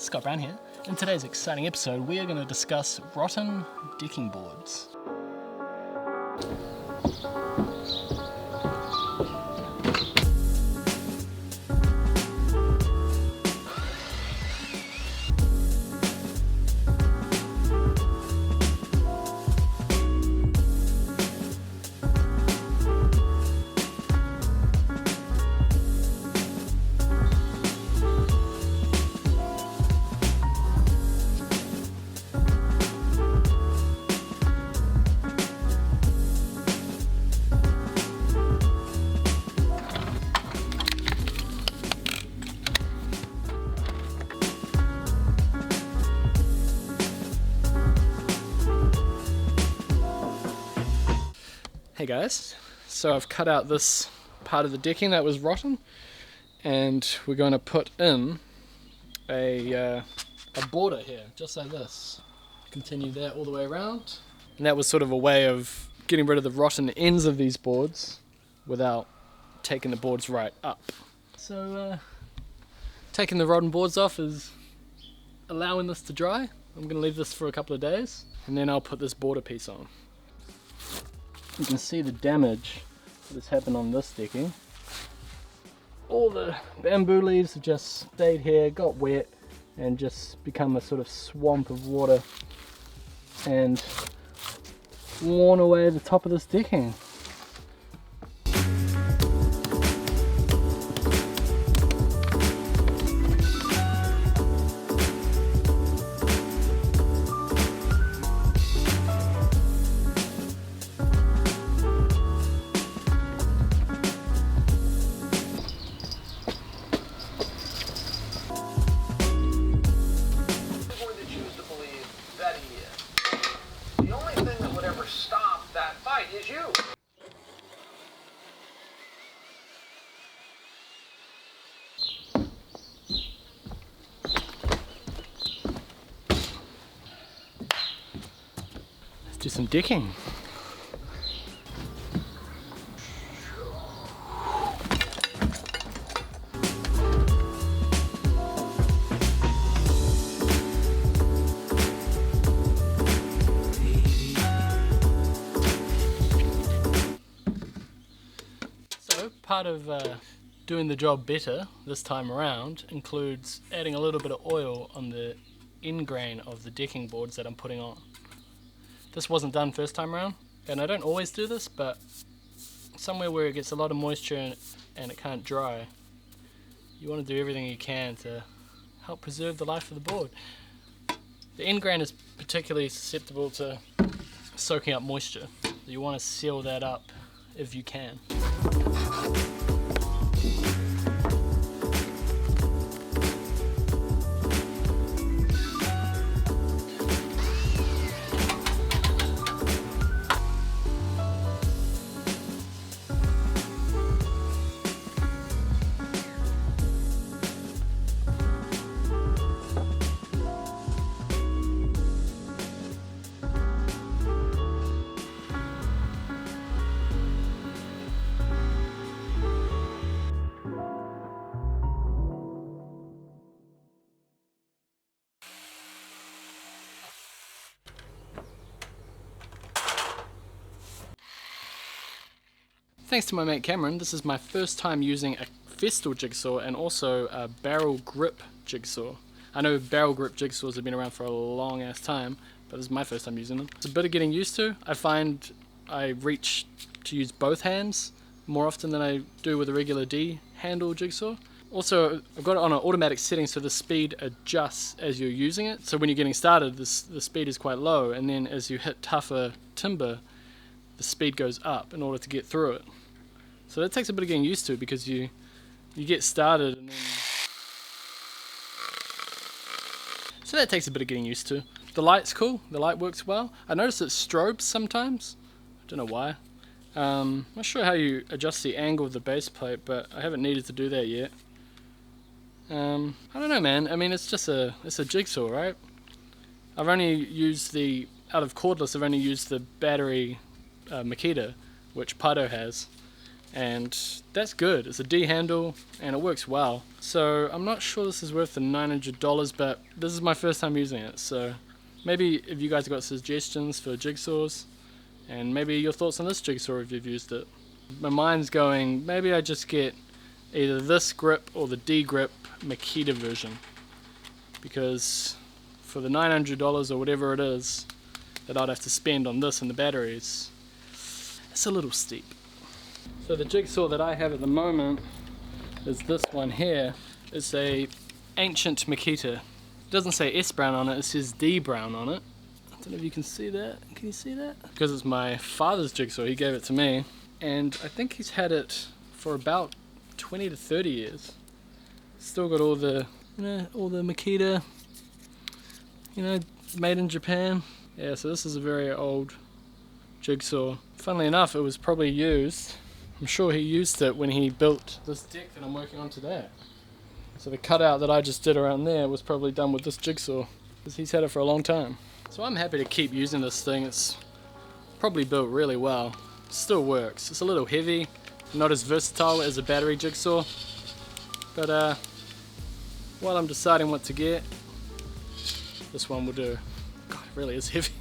Scott Brown here. In today's exciting episode, we are going to discuss rotten decking boards. Hey guys, so I've cut out this part of the decking that was rotten, and we're going to put in a border here, just like this. Continue that all the way around, and that was sort of a way of getting rid of the rotten ends of these boards without taking the boards right up. So taking the rotten boards off is allowing this to dry. I'm going to leave this for a couple of days, and then I'll put this border piece on. You can see the damage that has happened on this decking. All the bamboo leaves have just stayed here, got wet, and just become a sort of swamp of water and worn away the top of this decking. Stop that fight is you. Let's do some decking. Part of doing the job better this time around includes adding a little bit of oil on the end grain of the decking boards that I'm putting on. This wasn't done first time around, and I don't always do this, but somewhere where it gets a lot of moisture and it can't dry, you want to do everything you can to help preserve the life of the board. The end grain is particularly susceptible to soaking up moisture, so you want to seal that up if you can. Thanks to my mate Cameron, this is my first time using a Festool jigsaw and also a barrel grip jigsaw. I know barrel grip jigsaws have been around for a long ass time, but this is my first time using them. It's a bit of getting used to. I find I reach to use both hands more often than I do with a regular D handle jigsaw. Also, I've got it on an automatic setting so the speed adjusts as you're using it. So when you're getting started, the speed is quite low, and then as you hit tougher timber, the speed goes up in order to get through it. So that takes a bit of getting used to, because you get started and then... So that takes a bit of getting used to. The light's cool, the light works well. I notice it strobes sometimes, I don't know why. I'm not sure how you adjust the angle of the base plate, but I haven't needed to do that yet. I don't know, man, I mean it's a jigsaw, right? I've only used out of cordless I've only used the battery Makita, which Pato has. and that's good. It's a D handle and it works well. So I'm not sure this is worth the $900, but this is my first time using it, so maybe if you guys have got suggestions for jigsaws, and maybe your thoughts on this jigsaw if you've used it. My mind's going, maybe I just get either this grip or the D grip Makita version, because for the $900 or whatever it is that I'd have to spend on this and the batteries, it's a little steep. So the jigsaw that I have at the moment is this one here. It's a ancient Makita. It doesn't say S Brown on it, it says D Brown on it. I don't know if you can see that. Can you see that? Because it's my father's jigsaw, he gave it to me. And I think he's had it for about 20 to 30 years. Still got all the, all the Makita, made in Japan. Yeah, so this is a very old jigsaw. Funnily enough, it was probably used. I'm sure he used it when he built this deck that I'm working on today. So the cutout that I just did around there was probably done with this jigsaw, because he's had it for a long time. So I'm happy to keep using this thing. It's probably built really well. It still works. It's a little heavy, not as versatile as a battery jigsaw. But while I'm deciding what to get, this one will do. God, it really is heavy.